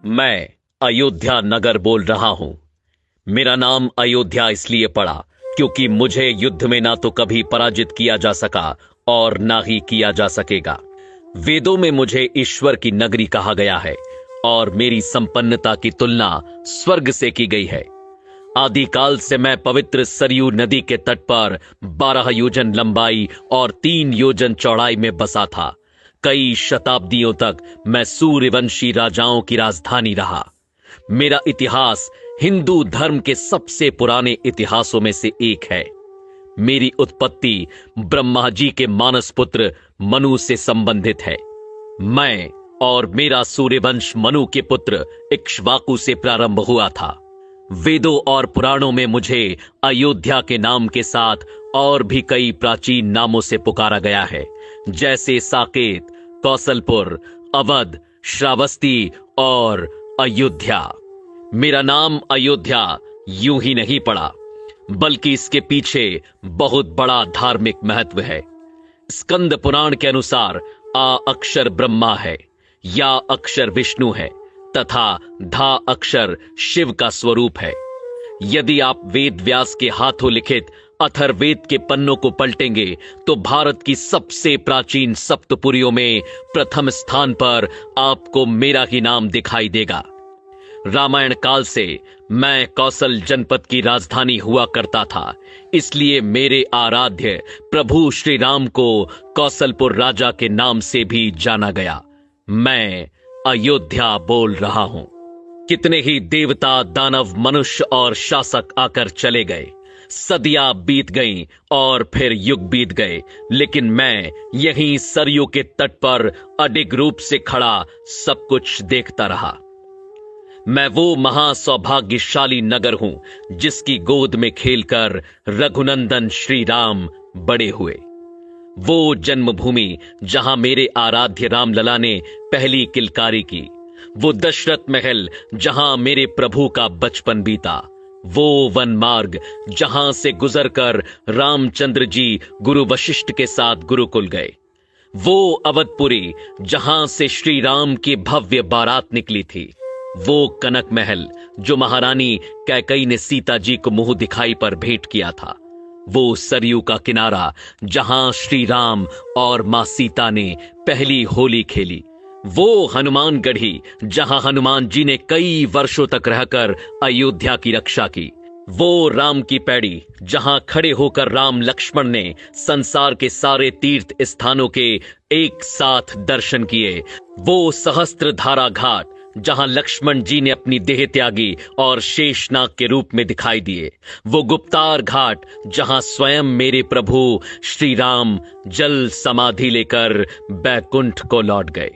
मैं अयोध्या नगर बोल रहा हूं। मेरा नाम अयोध्या इसलिए पड़ा क्योंकि मुझे युद्ध में ना तो कभी पराजित किया जा सका और ना ही किया जा सकेगा। वेदों में मुझे ईश्वर की नगरी कहा गया है और मेरी संपन्नता की तुलना स्वर्ग से की गई है। आदिकाल से मैं पवित्र सरयू नदी के तट पर 12 योजन लंबाई और 3 योजन चौड़ाई में बसा था। कई शताब्दियों तक मैं सूर्यवंशी राजाओं की राजधानी रहा। मेरा इतिहास हिंदू धर्म के सबसे पुराने इतिहासों में से एक है। मेरी उत्पत्ति ब्रह्मा जी के मानस पुत्र मनु से संबंधित है। मैं और मेरा सूर्यवंश मनु के पुत्र इक्ष्वाकु से प्रारंभ हुआ था। वेदों और पुराणों में मुझे अयोध्या के नाम के साथ और भी कई प्राचीन नामों से पुकारा गया है, जैसे साकेत, कौशलपुर, अवध, श्रावस्ती और अयोध्या। मेरा नाम अयोध्या यूं ही नहीं पड़ा, बल्कि इसके पीछे बहुत बड़ा धार्मिक महत्व है। स्कंद पुराण के अनुसार आ अक्षर ब्रह्मा है, या अक्षर विष्णु है तथा धा अक्षर शिव का स्वरूप है। यदि आप वेद व्यास के हाथों लिखित अथर्ववेद के पन्नों को पलटेंगे तो भारत की सबसे प्राचीन सप्तपुरियों में प्रथम स्थान पर आपको मेरा ही नाम दिखाई देगा। रामायण काल से मैं कौशल जनपद की राजधानी हुआ करता था, इसलिए मेरे आराध्य प्रभु श्री राम को कौशलपुर राजा के नाम से भी जाना गया। मैं अयोध्या बोल रहा हूं। कितने ही देवता, दानव, मनुष्य और शासक आकर चले गए, सदियां बीत गईं और फिर युग बीत गए, लेकिन मैं यहीं सरयू के तट पर अडिग रूप से खड़ा सब कुछ देखता रहा। मैं वो महासौभाग्यशाली नगर हूं जिसकी गोद में खेलकर रघुनंदन श्री राम बड़े हुए। वो जन्मभूमि जहां मेरे आराध्य रामलला ने पहली किलकारी की, वो दशरथ महल जहां मेरे प्रभु का बचपन बीता, वो वन मार्ग जहां से गुजरकर रामचंद्र जी गुरु वशिष्ठ के साथ गुरुकुल गए, वो अवधपुरी जहां से श्री राम की भव्य बारात निकली थी, वो कनक महल जो महारानी कैकई ने सीता जी को मुंह दिखाई पर भेंट किया था, वो सरयू का किनारा जहां श्री राम और मां सीता ने पहली होली खेली, वो हनुमानगढ़ी जहां हनुमान जी ने कई वर्षों तक रहकर अयोध्या की रक्षा की, वो राम की पैड़ी जहां खड़े होकर राम लक्ष्मण ने संसार के सारे तीर्थ स्थानों के एक साथ दर्शन किए, वो सहस्त्रधारा घाट जहां लक्ष्मण जी ने अपनी देह त्यागी और शेषनाग के रूप में दिखाई दिए, वो गुप्तार घाट जहां स्वयं मेरे प्रभु श्री राम जल समाधि लेकर बैकुंठ को लौट गए।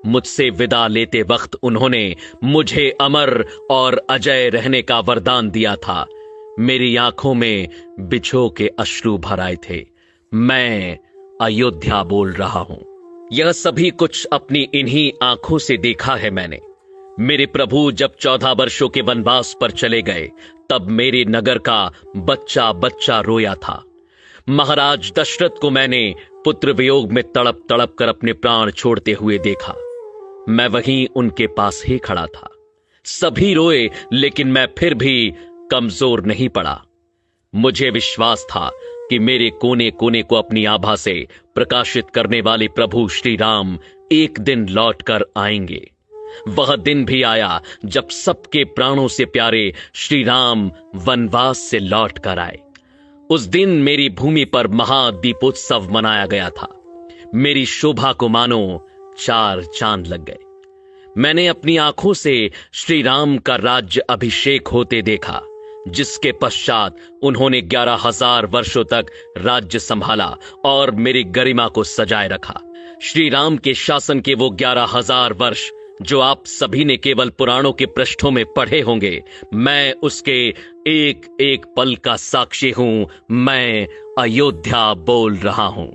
मुझसे विदा लेते वक्त उन्होंने मुझे अमर और अजय रहने का वरदान दिया था। मेरी आंखों में बिछो के अश्रु भर आए थे। मैं अयोध्या बोल रहा हूं। यह सभी कुछ अपनी इन्हीं आंखों से देखा है मैंने। मेरे प्रभु जब 14 वर्षों के वनवास पर चले गए, तब मेरे नगर का बच्चा बच्चा रोया था। महाराज दशरथ को मैंने पुत्र वियोग में तड़प तड़प कर अपने प्राण छोड़ते हुए देखा। मैं वहीं उनके पास ही खड़ा था। सभी रोए, लेकिन मैं फिर भी कमजोर नहीं पड़ा। मुझे विश्वास था कि मेरे कोने कोने को अपनी आभा से प्रकाशित करने वाले प्रभु श्री राम एक दिन लौट कर आएंगे। वह दिन भी आया जब सबके प्राणों से प्यारे श्री राम वनवास से लौट कर आए। उस दिन मेरी भूमि पर महादीपोत्सव मनाया गया था। मेरी शोभा को मानो 4 चांद लग गए। मैंने अपनी आंखों से श्री राम का राज्य अभिषेक होते देखा, जिसके पश्चात उन्होंने 11,000 वर्षों तक राज्य संभाला और मेरी गरिमा को सजाए रखा। श्री राम के शासन के वो 11,000 वर्ष जो आप सभी ने केवल पुराणों के पृष्ठों में पढ़े होंगे, मैं उसके एक एक पल का साक्षी हूं। मैं अयोध्या बोल रहा हूं।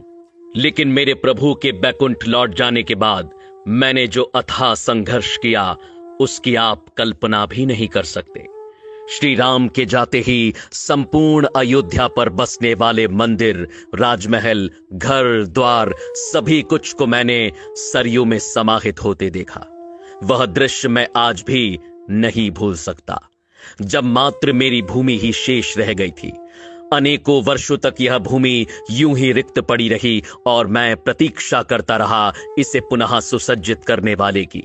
लेकिन मेरे प्रभु के बैकुंठ लौट जाने के बाद मैंने जो अथाह संघर्ष किया, उसकी आप कल्पना भी नहीं कर सकते। श्री राम के जाते ही संपूर्ण अयोध्या पर बसने वाले मंदिर, राजमहल, घर द्वार, सभी कुछ को मैंने सरयू में समाहित होते देखा। वह दृश्य मैं आज भी नहीं भूल सकता, जब मात्र मेरी भूमि ही शेष रह गई थी। अनेकों वर्षों तक यह भूमि यूं ही रिक्त पड़ी रही और मैं प्रतीक्षा करता रहा इसे पुनः सुसज्जित करने वाले की।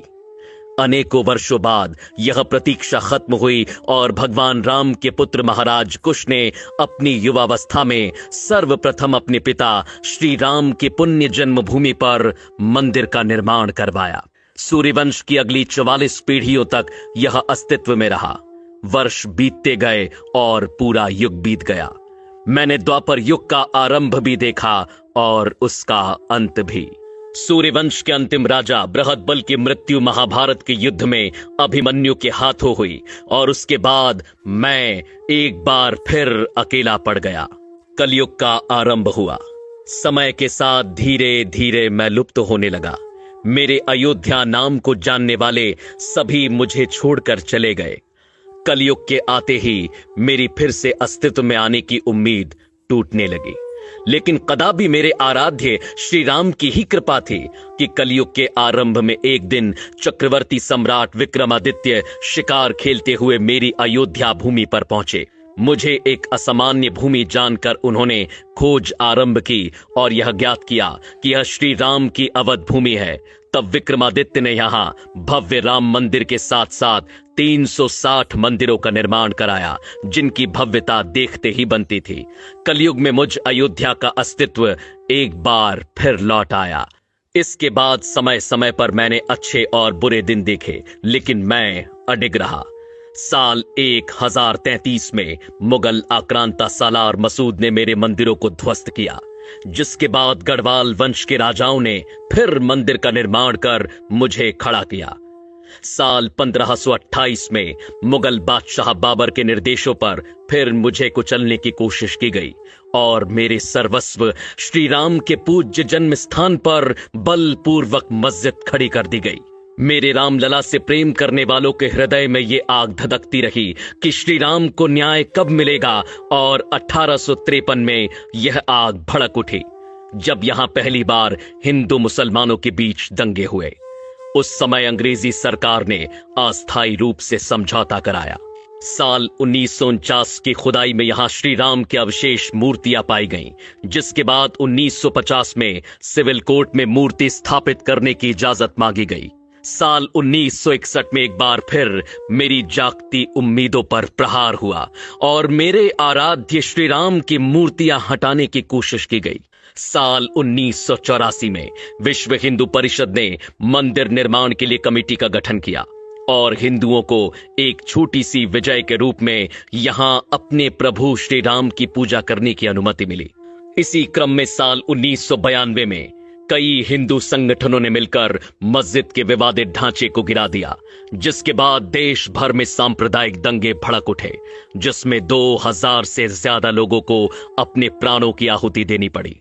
अनेकों वर्षों बाद यह प्रतीक्षा खत्म हुई और भगवान राम के पुत्र महाराज कुश ने अपनी युवावस्था में सर्वप्रथम अपने पिता श्री राम की पुण्य जन्मभूमि पर मंदिर का निर्माण करवाया। सूर्यवंश की अगली 44 पीढ़ियों तक यह अस्तित्व में रहा। वर्ष बीतते गए और पूरा युग बीत गया। मैंने द्वापर युग का आरंभ भी देखा और उसका अंत भी। सूर्यवंश के अंतिम राजा बृहदबल की मृत्यु महाभारत के युद्ध में अभिमन्यु के हाथों हुई और उसके बाद मैं एक बार फिर अकेला पड़ गया। कलयुग का आरंभ हुआ। समय के साथ धीरे धीरे मैं लुप्त होने लगा। मेरे अयोध्या नाम को जानने वाले सभी मुझे छोड़कर चले गए। कलयुग के आते ही मेरी फिर से अस्तित्व में आने की उम्मीद टूटने लगी। लेकिन कदापि मेरे आराध्य श्री राम की ही कृपा थी कि कलयुग के आरंभ में एक दिन चक्रवर्ती सम्राट विक्रमादित्य शिकार खेलते हुए मेरी अयोध्या भूमि पर पहुंचे। मुझे एक असामान्य भूमि जानकर उन्होंने खोज आरंभ की और यह ज्ञात किया कि यह श्री राम की अवध भूमि है। तब विक्रमादित्य ने यहां भव्य राम मंदिर के साथ साथ 360 मंदिरों का निर्माण कराया, जिनकी भव्यता देखते ही बनती थी। कलयुग में मुझ अयोध्या का अस्तित्व एक बार फिर लौट आया। इसके बाद समय समय पर मैंने अच्छे और बुरे दिन देखे, लेकिन मैं अडिग रहा। साल 1033 में मुगल आक्रांता सालार मसूद ने मेरे मंदिरों को ध्वस्त किया, जिसके बाद गढ़वाल वंश के राजाओं ने फिर मंदिर का निर्माण कर मुझे खड़ा किया। साल 1528 में मुगल बादशाह बाबर के निर्देशों पर फिर मुझे कुचलने की कोशिश की गई और मेरे सर्वस्व श्री राम के पूज्य जन्म स्थान पर बलपूर्वक मस्जिद खड़ी कर दी गई। मेरे रामलला से प्रेम करने वालों के हृदय में ये आग धधकती रही कि श्री राम को न्याय कब मिलेगा, और 1853 में यह आग भड़क उठी जब यहां पहली बार हिंदू मुसलमानों के बीच दंगे हुए। उस समय अंग्रेजी सरकार ने अस्थायी रूप से समझौता कराया। साल 1949 की खुदाई में यहां श्री राम के अवशेष मूर्तियां पाई गईं, जिसके बाद 1950 में सिविल कोर्ट में मूर्ति स्थापित करने की इजाजत मांगी गई। साल 1961 में एक बार फिर मेरी जागती उम्मीदों पर प्रहार हुआ और मेरे आराध्य श्री राम की मूर्तियां हटाने की कोशिश की गई। साल 1984 में विश्व हिंदू परिषद ने मंदिर निर्माण के लिए कमेटी का गठन किया और हिंदुओं को एक छोटी सी विजय के रूप में यहां अपने प्रभु श्री राम की पूजा करने की अनुमति मिली। इसी क्रम में साल 1992 में कई हिंदू संगठनों ने मिलकर मस्जिद के विवादित ढांचे को गिरा दिया, जिसके बाद देश भर में सांप्रदायिक दंगे भड़क उठे, जिसमें 2000 से ज्यादा लोगों को अपने प्राणों की आहुति देनी पड़ी।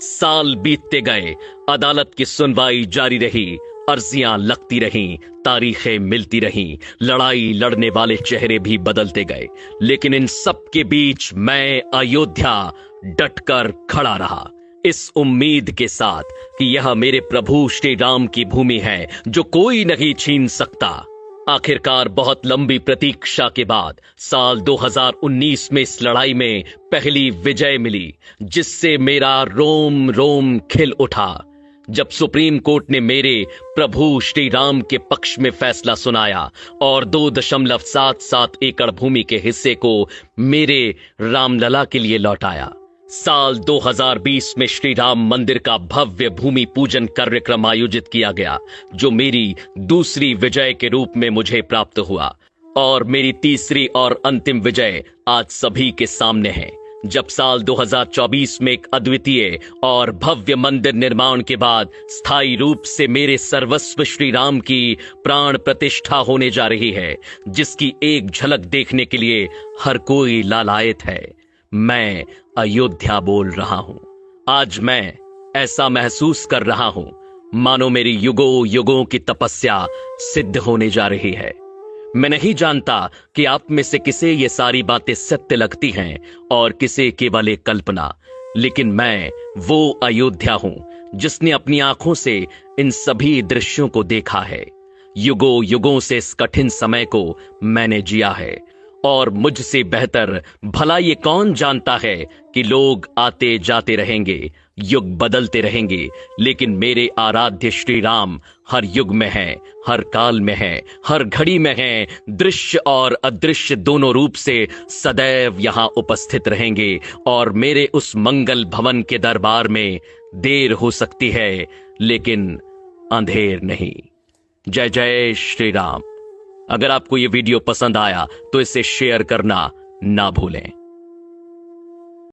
साल बीतते गए, अदालत की सुनवाई जारी रही, अर्जियां लगती रहीं, तारीखें मिलती रहीं, लड़ाई लड़ने वाले चेहरे भी बदलते गए, लेकिन इन सब के बीच मैं अयोध्या डटकर खड़ा रहा, इस उम्मीद के साथ कि यह मेरे प्रभु श्री राम की भूमि है जो कोई नहीं छीन सकता। आखिरकार बहुत लंबी प्रतीक्षा के बाद साल 2019 में इस लड़ाई में पहली विजय मिली, जिससे मेरा रोम रोम खिल उठा जब सुप्रीम कोर्ट ने मेरे प्रभु श्री राम के पक्ष में फैसला सुनाया और 2.77 एकड़ भूमि के हिस्से को मेरे रामलला के लिए लौटाया। साल 2020 में श्री राम मंदिर का भव्य भूमि पूजन कार्यक्रम आयोजित किया गया, जो मेरी दूसरी विजय के रूप में मुझे प्राप्त हुआ, और मेरी तीसरी और अंतिम विजय आज सभी के सामने है, जब साल 2024 में एक अद्वितीय और भव्य मंदिर निर्माण के बाद स्थायी रूप से मेरे सर्वस्व श्री राम की प्राण प्रतिष्ठा होने जा रही है, जिसकी एक झलक देखने के लिए हर कोई लालायित है। मैं अयोध्या बोल रहा हूं। आज मैं ऐसा महसूस कर रहा हूं मानो मेरी युगों युगों की तपस्या सिद्ध होने जा रही है। मैं नहीं जानता कि आप में से किसे ये सारी बातें सत्य लगती हैं और किसे केवल एक कल्पना, लेकिन मैं वो अयोध्या हूं जिसने अपनी आंखों से इन सभी दृश्यों को देखा है। युगों युगों से इस कठिन समय को मैंने जिया है, और मुझसे बेहतर भला ये कौन जानता है कि लोग आते जाते रहेंगे, युग बदलते रहेंगे, लेकिन मेरे आराध्य श्री राम हर युग में हैं, हर काल में हैं, हर घड़ी में हैं, दृश्य और अदृश्य दोनों रूप से सदैव यहां उपस्थित रहेंगे। और मेरे उस मंगल भवन के दरबार में देर हो सकती है, लेकिन अंधेर नहीं। जय जय श्री राम। अगर आपको यह वीडियो पसंद आया तो इसे शेयर करना ना भूलें।